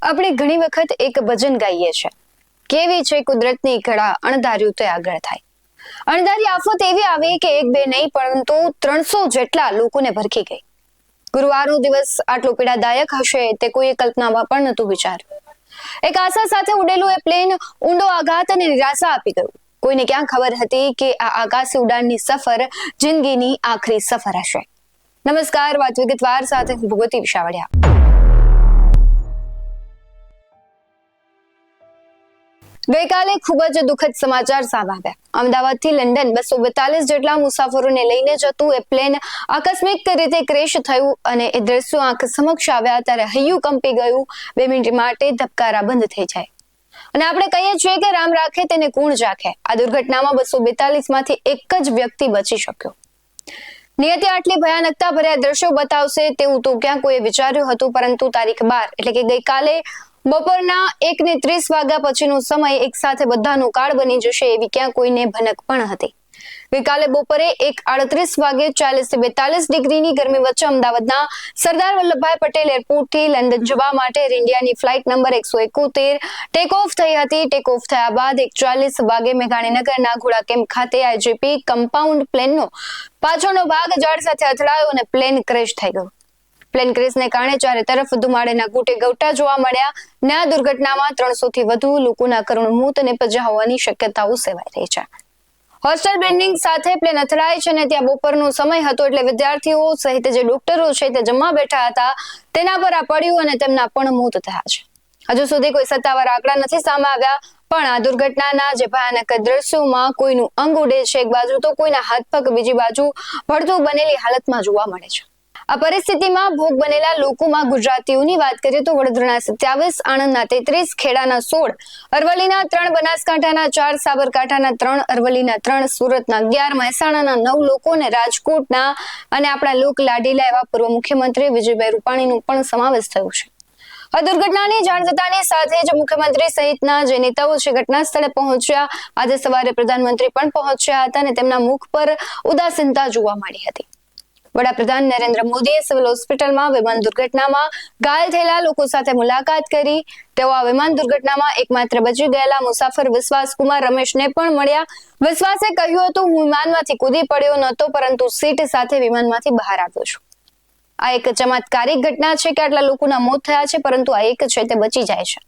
આપણે ઘણી વખત એક ભજન ગાઈએ છીએ, કેવી છે કુદરતની કળા, અણધાર્યું તે આગળ થાય. અણધારી આફત એવી આવી કે એક બે નહીં પરંતુ 300 જેટલા લોકોને ભરખી ગઈ. ગુરુવારનો દિવસ આટલો પીડાદાયક હશે તે કોઈએ કલ્પનામાં પણ નહોતું વિચાર્યું. એક આશા સાથે ઉડેલું એ પ્લેન ઊંડો આઘાત અને નિરાશા આપી ગયું. કોઈને ક્યાં ખબર હતી કે આ આકાશી ઉડાનની સફર જિંદગીની આખરી સફર હશે. નમસ્કાર, વાત વિગતવાર સાથે હું ભગવતી વિશાવડિયા. ગઈકાલે ખૂબ જ દુઃખદ સમાચાર સામે આવ્યા. અમદાવાદથી લંડન 242 જેટલા મુસાફરોને લઈને જતું એ પ્લેન આકસ્મિક રીતે ક્રેશ થયું અને એ દ્રશ્યો આંખ સમક્ષ આવ્યા ત્યારે હૈયું કંપી ગયું. 2 મિનિટ માટે ધબકારા બંધ થઈ જાય અને આપણે કહીએ છીએ કે રામ રાખે તેને કુણ રાખે. આ દુર્ઘટનામાં 242 માંથી એક જ વ્યક્તિ બચી શક્યો. નિયતિ આટલી ભયાનકતા ભર્યા દ્રશ્યો બતાવશે તેવું તો ક્યાં કોઈએ વિચાર્યું હતું, પરંતુ તારીખ 12 એટલે કે ગઈકાલે બપોરના 1:30 વાગ્યા પછીનો સમય એક સાથે બધાનો કાળ બની જશે એવી ક્યાં કોઈને ભનક પણ હતી. ગઈકાલે બપોરે 1:38 વાગે 40 થી 42 ડિગ્રીની ગરમી વચ્ચે અમદાવાદના સરદાર વલ્લભભાઈ પટેલ એરપોર્ટથી લંડન જવા માટે એર ઇન્ડિયાની ફ્લાઇટ નંબર 171 ટેક ઓફ થઈ હતી. ટેક ઓફ થયા બાદ 1:40 વાગે મેઘાણીનગરના ઘોડા કેમ્પ ખાતે આઈજીપી કમ્પાઉન્ડ પ્લેનનો પાછળનો ભાગ ઝાડ સાથે અથડાયો અને પ્લેન ક્રેશ થઈ ગયું. પ્લેન ક્રેશને કારણે ચારે તરફ ધુમાડાના ગોટે ગવટા જોવા મળ્યા. આ દુર્ઘટનામાં 300 થી વધુ લોકોના કરુણ મોત નિપજ્યા હોવાની શક્યતાઓ સેવાઈ રહી છે. હોસ્ટેલ બિલ્ડિંગ સાથે પ્લેન અથડાય છે અને ત્યાં બપોરનો સમય હતો એટલે વિદ્યાર્થીઓ સહિત જે ડોક્ટરો છે તે જમવા બેઠા હતા તેના પર આ પડ્યું અને તેમના પણ મોત થયા છે. હજુ સુધી કોઈ સત્તાવાર આંકડા નથી સામે આવ્યા, પણ આ દુર્ઘટનાના જે ભયાનક દ્રશ્યોમાં કોઈનું અંગ ઉડે છે એક બાજુ તો કોઈના હાથ પગ બીજી બાજુ ભડથું બનેલી હાલતમાં જોવા મળે છે. આ પરિસ્થિતિમાં ભોગ બનેલા લોકોમાં ગુજરાતીઓની વાત કરીએ તો વડોદરાના 27, આણંદના 33, ખેડાના 16, અરવલ્લીના 3, બનાસકાંઠાના 4, સાબરકાંઠાના 3, અરવલ્લીના 3, સુરતના 11, મહેસાણાના 9 લોકો અને રાજકોટના અને આપણા લોક લાડીલા એવા પૂર્વ મુખ્યમંત્રી વિજયભાઈ રૂપાણીનો પણ સમાવેશ થયો છે. આ દુર્ઘટનાની જાણ થતાની સાથે જ મુખ્યમંત્રી સહિતના જે નેતાઓ છે ઘટના સ્થળે પહોંચ્યા. આજે સવારે પ્રધાનમંત્રી પણ પહોંચ્યા હતા અને તેમના મુખ પર ઉદાસીનતા જોવા મળી હતી. વડાપ્રધાન નરેન્દ્ર મોદીએ સિવિલ હોસ્પિટલમાં વિમાન દુર્ઘટનામાં ઘાયલ થયેલા લોકો સાથે મુલાકાત કરી. તેઓ આ વિમાન દુર્ઘટનામાં એકમાત્ર બચી ગયેલા મુસાફર વિશ્વાસ કુમાર રમેશને પણ મળ્યા. વિશ્વાસે કહ્યું હતું, હું વિમાનમાંથી કૂદી પડ્યો નહોતો, પરંતુ સીટ સાથે વિમાનમાંથી બહાર આવ્યો છું. આ એક ચમત્કારિક ઘટના છે કે આટલા લોકોના મોત થયા છે, પરંતુ આ એક છે તે બચી જાય છે.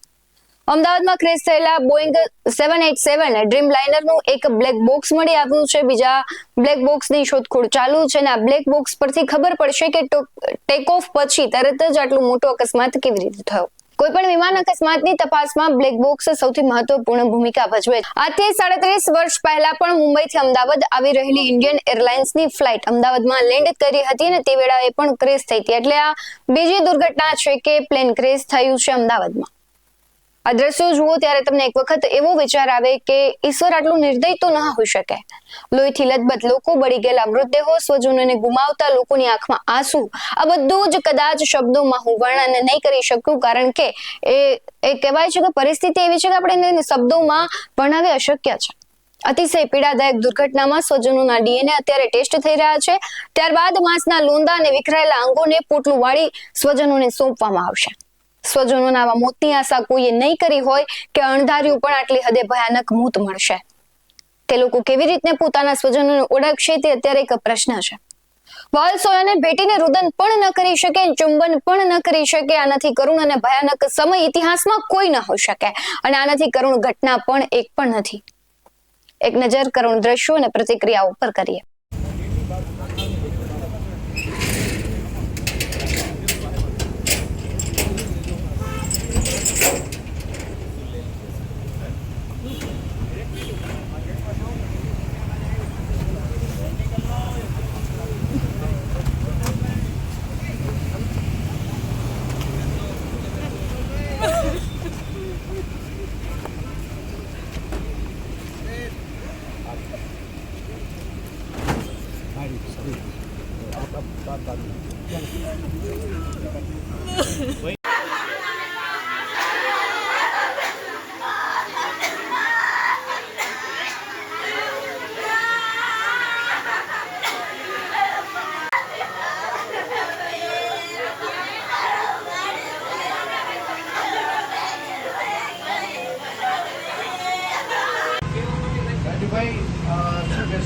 અમદાવાદમાં ક્રેશ થયેલા બોઈંગ 787 ડ્રીમ લાઇનરનું એક બ્લેક બોક્સ મળી આવ્યું છે. બીજા બ્લેક બોક્સની શોધખોળ ચાલુ છે અને આ બ્લેક બોક્સ પરથી ખબર પડશે કે ટેક ઓફ પછી તરત જ આટલો મોટો અકસ્માત કેવી રીતે થયો. કોઈ પણ વિમાન અકસ્માતની તપાસમાં બ્લેક બોક્સ સૌથી મહત્વપૂર્ણ ભૂમિકા ભજવે. આજથી 37 વર્ષ પહેલા પણ મુંબઈથી અમદાવાદ આવી રહેલી ઇન્ડિયન એરલાઇન્સની ફ્લાઇટ અમદાવાદમાં લેન્ડ કરી હતી અને તે વેળાએ પણ ક્રેશ થઈ હતી. એટલે આ બીજી દુર્ઘટના છે કે પ્લેન ક્રેશ થયું છે અમદાવાદમાં. આ દ્રશ્યો જુઓ ત્યારે તમને એક વખત એવો વિચાર આવે કે ઈશ્વર આટલું નિર્દય તો ન હોઈ શકે. લોહીથી લથબથ લોકો, બળી ગયેલા મૃતદેહો, સ્વજનોને ગુમાવતા લોકોની આંખમાં આંસુ, આ બધું જ કદાચ શબ્દોમાં હું વર્ણન નહીં કરી શકું, કારણ કે એ કહેવાય છે કે પરિસ્થિતિ એવી છે કે આપણે એને શબ્દોમાં વર્ણવી અશક્ય છે. અતિશય પીડાદાયક દુર્ઘટનામાં સ્વજનોના ડીએનએ અત્યારે ટેસ્ટ થઈ રહ્યા છે. ત્યારબાદ માંસના લોંદા અને વિખરાયેલા અંગોને પોટલું વાળી સ્વજનોને સોંપવામાં આવશે. સ્વજનોના આવા મોતની આશા કોઈએ નહીં કરી હોય કે અણધાર્યું પણ આટલી હદે ભયાનક મોત મળશે. તે લોકો કેવી રીતે પોતાના સ્વજનોને ઓળખશે તે અત્યારે એક પ્રશ્ન છે. વાલસોયાને ભેટીને રુદન પણ ન કરી શકે, ચુંબન પણ ન કરી શકે. આનાથી કરુણ અને ભયાનક સમય ઇતિહાસમાં કોઈ ન હોઈ શકે અને આનાથી કરુણ ઘટના પણ એક પણ નથી. એક નજર કરુણ દ્રશ્યો અને પ્રતિક્રિયાઓ પર કરીએ.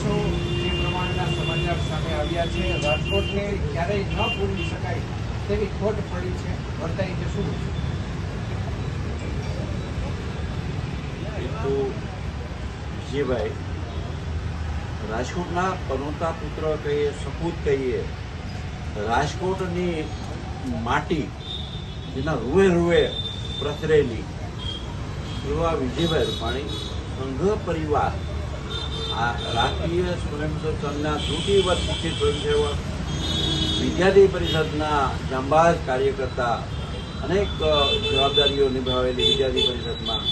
દિવસો જે પ્રમાણેના સમાચાર સામે આવ્યા છે, રાજકોટને ક્યારેય ન પૂરી શકાય તેવી ખોટ પડી છે, વર્તાઈ છે, શું છે? તો વિજયભાઈ રાજકોટના પનોતા પુત્ર કહીએ, સપૂત કહીએ, રાજકોટની માટી જેના રૂએ રૂએ પ્રસરેલી એવા વિજયભાઈ રૂપાણી સંઘ પરિવાર, આ રાષ્ટ્રીય સ્વયંસેવક સંઘના તૃતીય શિક્ષિત સ્વયંસેવક, વિદ્યાર્થી પરિષદના જાંબાઝ કાર્યકર્તા, અનેક જવાબદારીઓ નિભાવેલી વિદ્યાર્થી પરિષદમાં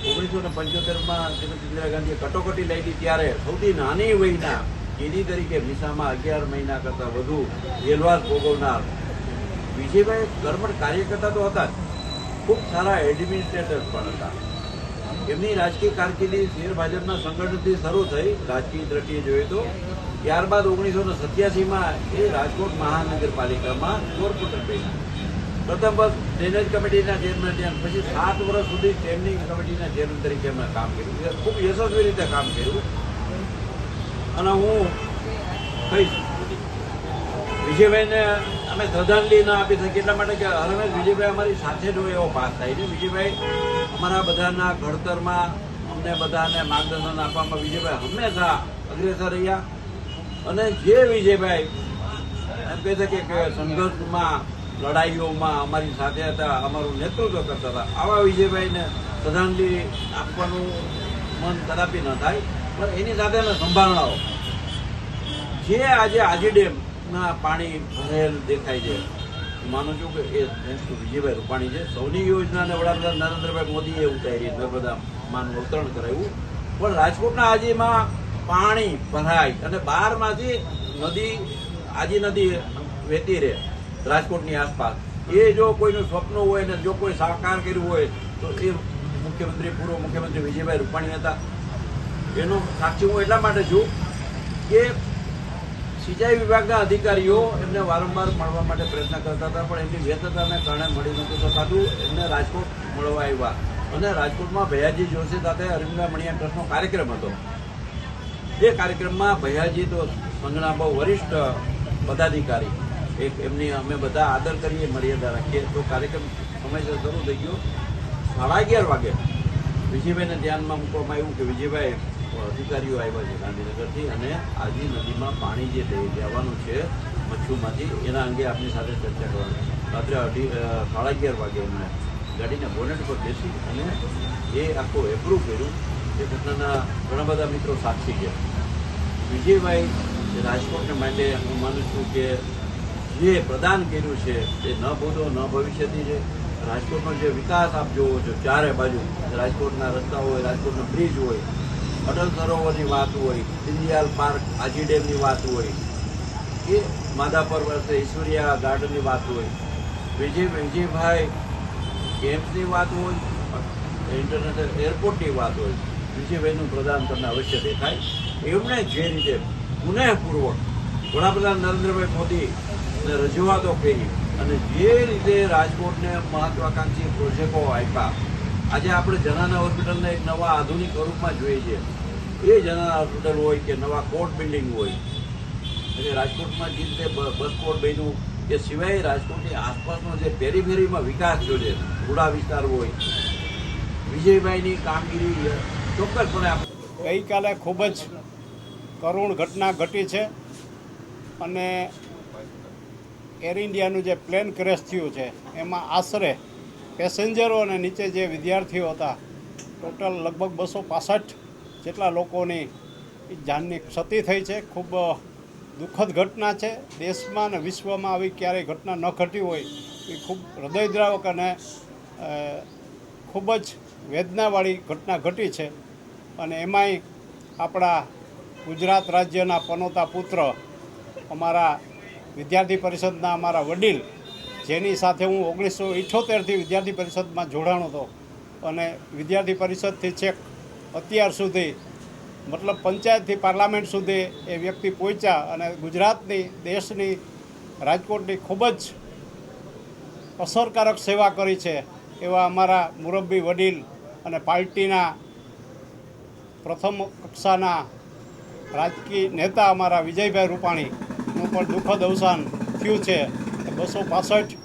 1975માં શ્રીમતી ઇન્દિરા ગાંધીએ કટોકટી લઈ હતી ત્યારે સૌથી નાની વયના કેદી તરીકે મીસામાં 11 મહિના કરતાં વધુ જેલવાસ ભોગવનાર વિજયભાઈ કર્મઠ કાર્યકર્તા તો હતા જ, ખૂબ સારા એડમિનિસ્ટ્રેટર પણ હતા. એમની રાજકીય કારકિર્દી શેર ભાજપના સંગઠનથી શરૂ થઈ રાજકીય દ્રષ્ટિએ જોઈએ તો. ત્યારબાદ 1987માં એ રાજકોટ મહાનગરપાલિકામાં કોર્પોરેટર બન્યા. પ્રથમ વર્ષ ડ્રેનેજ કમિટીના ચેરમેન થયા, પછી 7 વર્ષ સુધી સ્ટેન્ડિંગ કમિટીના ચેરમેન તરીકે એમણે કામ કર્યું, ખૂબ યશસ્વી રીતે કામ કર્યું. અને હું કહીશ વિજયભાઈને અમે શ્રદ્ધાંજલિ ના આપી શકીએ એટલા માટે કે હરમેશ વિજયભાઈ અમારી સાથે જ હોય એવો પાસ થાય છે. વિજયભાઈ અમારા બધાના ઘડતરમાં અમને બધાને માર્ગદર્શન આપવામાં વિજયભાઈ હંમેશા અગ્રેસર રહ્યા. અને જે વિજયભાઈ એમ કહી શકીએ કે સંઘર્ષમાં, લડાઈઓમાં અમારી સાથે હતા, અમારું નેતૃત્વ કરતા હતા, આવા વિજયભાઈને શ્રદ્ધાંજલિ આપવાનું મન કદાપી ન થાય. પણ એની સાથેના સંભાવનાઓ જે આજે આજી ડેમના પાણી ભરેલ દેખાય છે, માનું છું કે એ વિજયભાઈ રૂપાણી છે. સૌની યોજનાને વડાપ્રધાન નરેન્દ્રભાઈ મોદીએ ઉતારી, નર્મદા માનું અવતરણ કરાવ્યું. પણ રાજકોટના આજીમાં પાણી ભરાય અને બહારમાંથી નદી, આજી નદી વહેતી રહે રાજકોટની આસપાસ, એ જો કોઈનું સ્વપ્ન હોય ને જો કોઈ સાકાર કર્યું હોય તો એ મુખ્યમંત્રી, પૂર્વ મુખ્યમંત્રી વિજયભાઈ રૂપાણી હતા. એનો સાક્ષી હું એટલા માટે છું કે સિંચાઈ વિભાગના અધિકારીઓ એમને વારંવાર મળવા માટે પ્રયત્ન કરતા હતા, પણ એમની વ્યસ્તતાને કારણે મળી નહોતું શકાતું. એમને રાજકોટ મળવા આવ્યા અને રાજકોટમાં ભૈયાજી જોશી સાથે અરવિંદા મણિયા ટ્રસ્ટનો કાર્યક્રમ હતો. એ કાર્યક્રમમાં ભૈયાજી તો સંઘના બહુ વરિષ્ઠ પદાધિકારી, એક એમની અમે બધા આદર કરીએ, મર્યાદા રાખીએ. તો કાર્યક્રમ સમયસર શરૂ થઈ ગયો. 11:30 વાગે વિજયભાઈને ધ્યાનમાં મૂકવામાં આવ્યું કે વિજયભાઈ અધિકારીઓ આવ્યા છે ગાંધીનગરથી અને આજી નદીમાં પાણી જે જવાનું છે મચ્છુમાંથી, એના અંગે આપની સાથે ચર્ચા કરવાની. રાત્રે 11:30 વાગે એમણે ગાડીને બોનેટ પર બેસી અને એ આખું એપ્રૂવ કર્યું. એ ઘટનાના ઘણા બધા મિત્રો સાક્ષી છે. વિજયભાઈ રાજકોટને માટે હું માનું છું કે જે પ્રદાન કર્યું છે એ ન ભૂતો ન ભવિષ્યથી છે. રાજકોટનો જે વિકાસ આપ જોવો છો ચારે બાજુ, રાજકોટના રસ્તા હોય, રાજકોટના બ્રિજ હોય, અટલ સરોવરની વાત હોય, દીનદયાલ પાર્ક, આજી ડેમની વાત હોય, એ માધાપર વર્ષે ઈશ્વરિયા ગાર્ડનની વાત હોય, વિજયભાઈ કેમ્પની વાત હોય, ઇન્ટરનેશનલ એરપોર્ટની વાત હોય, વિજયભાઈનું પ્રદાન તમને અવશ્ય દેખાય. એમણે જે રીતે પુનઃપૂર્વક વડાપ્રધાન નરેન્દ્રભાઈ મોદીને રજૂઆતો કરી અને જે રીતે રાજકોટને મહત્વાકાંક્ષી પ્રોજેક્ટો આપ્યા, આજે આપણે જનાના હોસ્પિટલને એક નવા આધુનિક સ્વરૂપમાં જોઈએ છીએ. એ જનાના હોસ્પિટલ હોય કે નવા કોર્ટ બિલ્ડિંગ હોય, એટલે રાજકોટમાં જે રીતે બસ કોર્ટ બન્યું, એ સિવાય રાજકોટની આસપાસનો જે પેરીફેરીમાં વિકાસ જોઈએ, રૂડા વિસ્તાર હોય, વિજયભાઈની કામગીરી ચોક્કસપણે ગઈકાલે ખૂબ જ કરુણ ઘટના ઘટી છે અને એર ઇન્ડિયાનું જે પ્લેન ક્રેશ થયું છે એમાં આશરે પેસેન્જરો અને નીચે જે વિદ્યાર્થીઓ હતા ટોટલ લગભગ 265 જેટલા લોકોની જાનની ક્ષતિ થઈ છે. ખૂબ દુઃખદ ઘટના છે. દેશમાં અને વિશ્વમાં આવી ક્યારેય ઘટના ન ઘટી હોય એ ખૂબ હૃદયદ્રાવક અને ખૂબ જ વેદનાવાળી ઘટના ઘટી છે. અને એમાંય આપણા ગુજરાત રાજ્યના પનોતા પુત્ર, અમારા વિદ્યાર્થી પરિષદના અમારા વડીલ, જેની સાથે હું 1978થી વિદ્યાર્થી પરિષદમાં જોડાણો હતો અને વિદ્યાર્થી પરિષદથી છેક અત્યાર સુધી, મતલબ પંચાયતથી પાર્લામેન્ટ સુધી એ વ્યક્તિ પહોંચ્યા અને ગુજરાતની, દેશની, રાજકોટની ખૂબ જ અસરકારક સેવા કરી છે એવા અમારા મુરબ્બી વડીલ અને પાર્ટીના પ્રથમ કક્ષાના રાજકીય નેતા અમારા વિજયભાઈ રૂપાણીનું પણ દુઃખદ અવસાન થયું છે. 265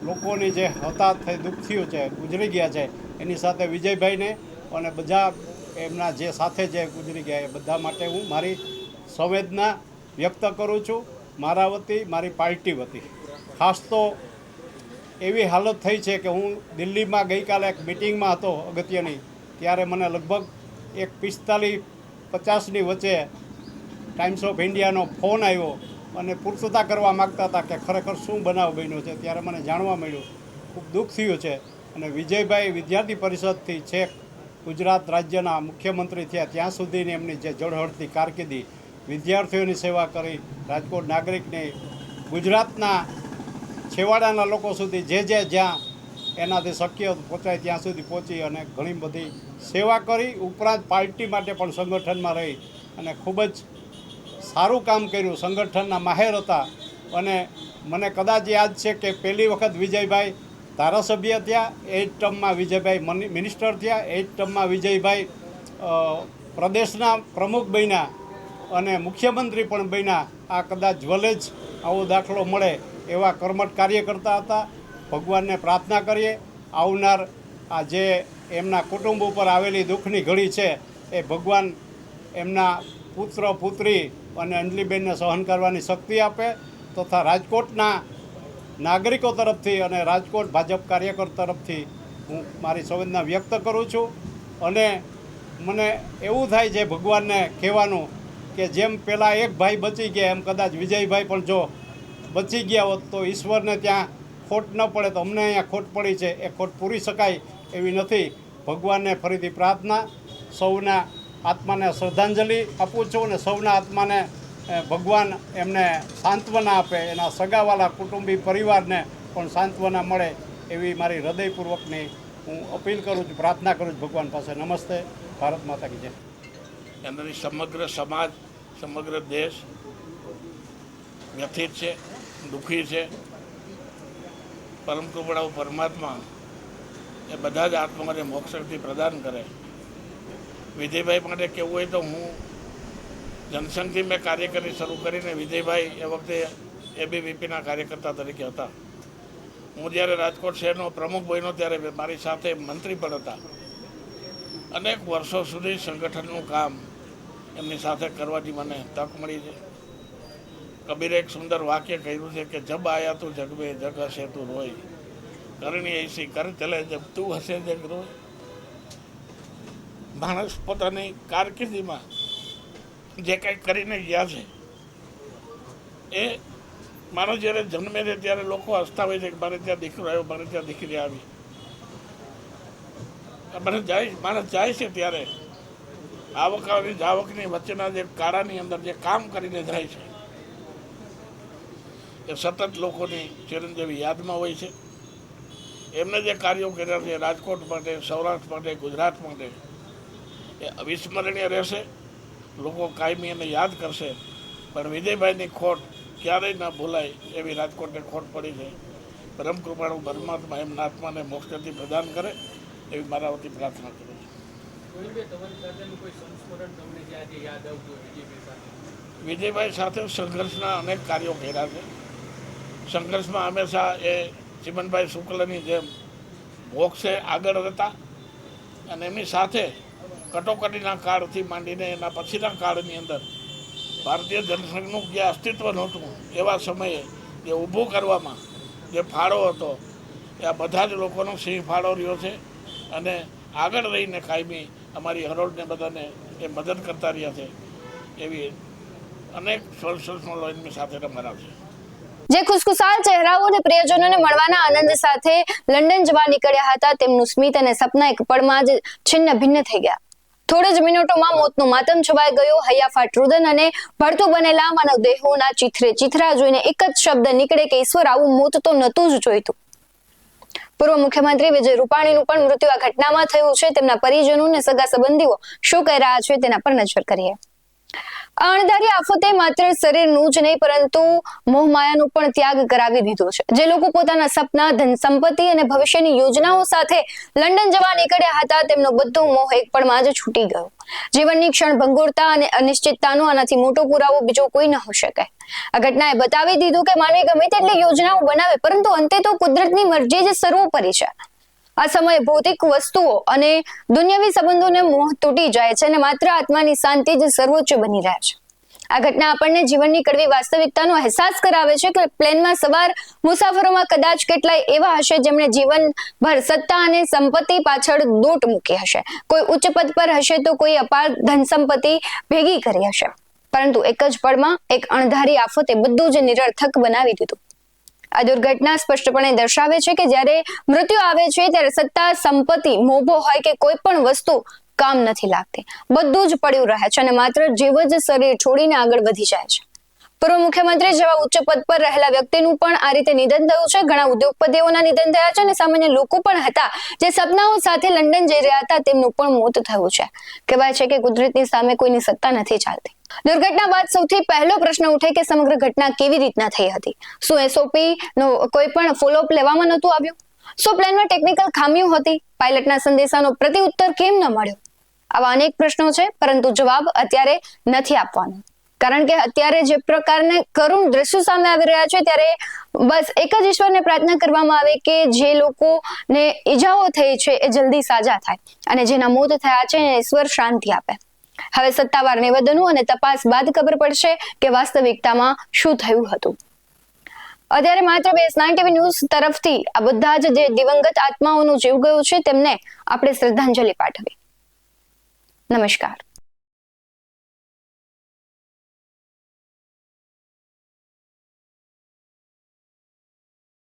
લોકોની જે હતાહત થઈ દુઃખ થયું છે, ગુજરી ગયા છે, એની સાથે વિજયભાઈને અને બધા એમના જે સાથે જે ગુજરી ગયા એ બધા માટે હું મારી સંવેદના વ્યક્ત કરું છું, મારા વતી, મારી પાર્ટી વતી. ખાસ તો એવી હાલત થઈ છે કે હું દિલ્હીમાં ગઈકાલે એક મિટિંગમાં હતો અગત્યની, ત્યારે મને લગભગ 1:45-50ની વચ્ચે ટાઈમ્સ ઓફ ઇન્ડિયાનો ફોન આવ્યો અને પૂર્તતા કરવા માગતા હતા કે ખરેખર શું બનાવ બન્યો છે. ત્યારે મને જાણવા મળ્યું, ખૂબ દુઃખ થયું છે. અને વિજયભાઈ વિદ્યાર્થી પરિષદથી છેક ગુજરાત રાજ્યના મુખ્યમંત્રી થયા ત્યાં સુધીની એમની જે જળહળતી કારકિર્દી, વિદ્યાર્થીઓની સેવા કરી, રાજકોટ નાગરિકની, ગુજરાતના છેવાડાના લોકો સુધી જ્યાં એનાથી શક્ય પહોંચાય ત્યાં સુધી પહોંચી અને ઘણી બધી સેવા કરી. ઉપરાંત પાર્ટી માટે પણ સંગઠનમાં રહી અને ખૂબ જ સારું કામ કર્યું. સંગઠનના માહેર હતા અને મને કદાચ યાદ છે કે પહેલી વખત વિજયભાઈ ધારાસભ્ય થયા, 8 ટર્મમાં વિજયભાઈ મિનિસ્ટર થયા, 8 ટર્મમાં વિજયભાઈ પ્રદેશના પ્રમુખ બન્યા અને મુખ્યમંત્રી પણ બન્યા. આ કદાચ વલે જ આવો દાખલો મળે એવા કર્મઠ કાર્ય કરતા હતા. ભગવાનને પ્રાર્થના કરીએ આવનાર આ જે એમના કુટુંબ ઉપર આવેલી દુઃખની ઘડી છે એ ભગવાન એમના પુત્ર પુત્રી અને અંજલિબેનને સહન કરવાની શક્તિ આપે, તથા રાજકોટના નાગરિકો તરફથી અને રાજકોટ ભાજપ કાર્યકર તરફથી હું મારી સંવેદના વ્યક્ત કરું છું. અને મને એવું થાય છે ભગવાનને કહેવાનું કે જેમ પહેલાં એક ભાઈ બચી ગયા એમ કદાચ વિજયભાઈ પણ જો બચી ગયા હોત તો ઈશ્વરને ત્યાં ખોટ ન પડે, તો અમને અહીંયા ખોટ પડી છે એ ખોટ પૂરી શકાય એવી નથી. ભગવાનને ફરીથી પ્રાર્થના, સૌના આત્માને શ્રદ્ધાંજલિ આપું છું અને સૌના આત્માને ભગવાન એમને સાંત્વના આપે, એના સગાવાલા કુટુંબી પરિવારને પણ સાંત્વના મળે એવી મારી હૃદયપૂર્વકની હું અપીલ કરું છું, પ્રાર્થના કરું છું ભગવાન પાસે. નમસ્તે. ભારત માતા કી જય. એનાથી સમગ્ર સમાજ, સમગ્ર દેશ વ્યથિત છે, દુઃખી છે. પરમ કૃપાળુ પરમાત્મા એ બધા જ આત્માને મોક્ષ પ્રદાન કરે. વિજયભાઈ માટે કહેવું હોય તો હું જનસંઘથી મેં કાર્યકરી શરૂ કરીને વિજયભાઈ એ વખતે એબીવીપીના કાર્યકર્તા તરીકે હતા. હું જ્યારે રાજકોટ શહેરનો પ્રમુખ બન્યો ત્યારે મારી સાથે મંત્રી પણ હતા. અનેક વર્ષો સુધી સંગઠનનું કામ એમની સાથે કરવાની મને તક મળી છે. કબીરે એક સુંદર વાક્ય કહ્યું છે કે જબ આયા તું જગ મેં જગ હશે તું રોય, કરણી એસી કર ચલે જબ તું હશે જગ રોય. માણસ પોતાની કારકિર્દીમાં જે કંઈ કરીને ગયા છે એ માણસ જ્યારે જન્મે છે ત્યારે લોકો હસતા હોય છે કે મારે ત્યાં દીકરો આવ્યો, મારે ત્યાં દીકરી આવી. માણસ જાય છે ત્યારે આવક અને જાવકની વચ્ચેના જે કાળાની અંદર જે કામ કરીને જાય છે એ સતત લોકોની ચિરંજીવી યાદમાં હોય છે. એમને જે કાર્યો કર્યા છે રાજકોટ માટે, સૌરાષ્ટ્ર માટે, ગુજરાત માટે એ અવિસ્મરણીય રહેશે. લોકો કાયમી એને યાદ કરશે. પણ વિજયભાઈની ખોટ ક્યારેય ન ભૂલાય એવી રાજકોટને ખોટ પડી છે. પરમ કૃપાળુ પરમાત્મા એમના આત્માને મોક્ષ પ્રદાન કરે એવી મારા વતી પ્રાર્થના કરું છું. વિજયભાઈ સાથે સંઘર્ષના અનેક કાર્યો કર્યા છે. સંઘર્ષમાં હંમેશા એ ચિમનભાઈ શુક્લની જેમ મોક્ષે આગળ હતા અને એમની સાથે કટોકટીના કાળથી માંડીને એના પછીના કાળની અંદર ભારતીય જનસંઘનું જે અસ્તિત્વ નહોતું એવા સમયે જે ઊભું કરવામાં જે ફાળો હતો એ આ બધા જ લોકોનો સિંહ ફાળો રહ્યો છે. અને આગળ રહીને કાયમી અમારી હરોળને બધાને એ મદદ કરતા રહ્યા છે. એવી અનેક સોલ્યુશનો એમની સાથે અમારા છે. જે ખુશખુશાલ ચહેરાઓ અને પ્રિયજનોને મળવાના આનંદ સાથે લંડન જવા નીકળ્યા હતા, તેમનું સ્મિત અને સપના એક પળમાં જ છિન્ન ભિન્ન થઈ ગયા. થોડી જ મિનિટોમાં મોતનું માતમ છવાઈ ગયો. હૈયાફાટ રુદન અને ભળતું બનેલા માનવ દેહોના ચીથરા જોઈને એક જ શબ્દ નીકળે કે ઈશ્વર, આવું મોત તો નહોતું જ જોઈતું. પૂર્વ મુખ્યમંત્રી વિજય રૂપાણીનું પણ મૃત્યુ આ ઘટનામાં થયું છે. તેમના પરિજનો અને સગા સંબંધીઓ શું કહી રહ્યા છે તેના પર નજર કરીએ. આ અણધારી આફતે માત્ર શરીરનું જ નહીં પરંતુ મોહમાયાનું પણ ત્યાગ કરાવી દીધો છે. જે લોકો પોતાના સપના, ધન સંપત્તિ અને ભવિષ્યની યોજનાઓ સાથે લંડન જવા નીકળ્યા હતા તેમનો બધો મોહ એક પળમાં જ છૂટી ગયો. જીવનની ક્ષણભંગુરતા અને અનિશ્ચિતતાનો આનાથી મોટો પુરાવો બીજો કોઈ ન હોઈ શકે. આ ઘટનાએ બતાવી દીધું કે માનવી ગમે તેટલી યોજનાઓ બનાવે પરંતુ અંતે તો કુદરતની મરજી જ સર્વોપરી છે. આ સમયે ભૌતિક વસ્તુઓ અને દુનિયાવી સંબંધોને મોહ તૂટી જાય છે અને માત્ર આત્માની શાંતિ જ સર્વોચ્ચ બની રહે છે. આ ઘટના આપણને જીવનની કડવી વાસ્તવિકતાનો અહેસાસ કરાવે છે કે પ્લેનમાં સવાર મુસાફરોમાં કદાચ કેટલાય એવા હશે જેમણે જીવનભર સત્તા અને સંપત્તિ પાછળ દોટ મૂકી હશે. કોઈ ઉચ્ચ પદ પર હશે તો કોઈ અપાર ધન સંપત્તિ ભેગી કરી હશે, પરંતુ એક જ પળમાં એક અણધારી આફતે બધું જ નિરર્થક બનાવી દીધું. આ દુર્ઘટના સ્પષ્ટપણે દર્શાવે છે કે જ્યારે મૃત્યુ આવે છે ત્યારે સત્તા, સંપત્તિ, મોભો હોય કે કોઈ પણ વસ્તુ કામ નથી લાગતી. બધું જ પડ્યું રહે છે અને માત્ર જીવ જ શરીર છોડીને આગળ વધી જાય છે. પૂર્વ મુખ્યમંત્રી જેવા ઉચ્ચ પદ પર રહેલા વ્યક્તિનું પણ આ રીતે નિધન થયું છે. ઘણા ઉદ્યોગપતિઓના નિધન થયા છે અને સામાન્ય લોકો પણ હતા જે સપનાઓ સાથે લંડન જઈ રહ્યા હતા તેમનું પણ મોત થયું છે. કહેવાય છે કે કુદરતની સામે કોઈની સત્તા નથી ચાલતી. દુર્ઘટના બાદ સૌથી પહેલો પ્રશ્ન ઉઠે કે સમગ્ર ઘટના કેવી રીતના થઈ હતી? શું SOP નો કોઈ પણ ફોલોઅપ લેવામાં નહોતું આવ્યું? શું પ્લેનમાં ટેકનિકલ ખામીઓ હતી? પાયલટના સંદેશાનો પ્રત્યુત્તર કેમ ન મળ્યો? આવા અનેક પ્રશ્નો છે, પરંતુ જવાબ અત્યારે નથી આપવાનો. કારણ કે અત્યારે જે પ્રકારના કરુણ દ્રશ્યો સામે આવી રહ્યા છે ત્યારે બસ એક જ ઈશ્વરને પ્રાર્થના કરવામાં આવે કે જે લોકોને ઈજાઓ થઈ છે એ જલ્દી સાજા થાય અને જેના મોત થયા છે એને ઈશ્વર શાંતિ આપે. હવે સત્તાવાર નિવેદનો અને તપાસ બાદ ખબર પડશે કે વાસ્તવિકતામાં શું થયું હતું. અત્યારે માત્ર BS9 TV ન્યૂઝ તરફથી આ બધા જ જે દિવંગત આત્માઓનું જીવ ગયું છે તેમને આપણે શ્રદ્ધાંજલિ પાઠવી. નમસ્કાર.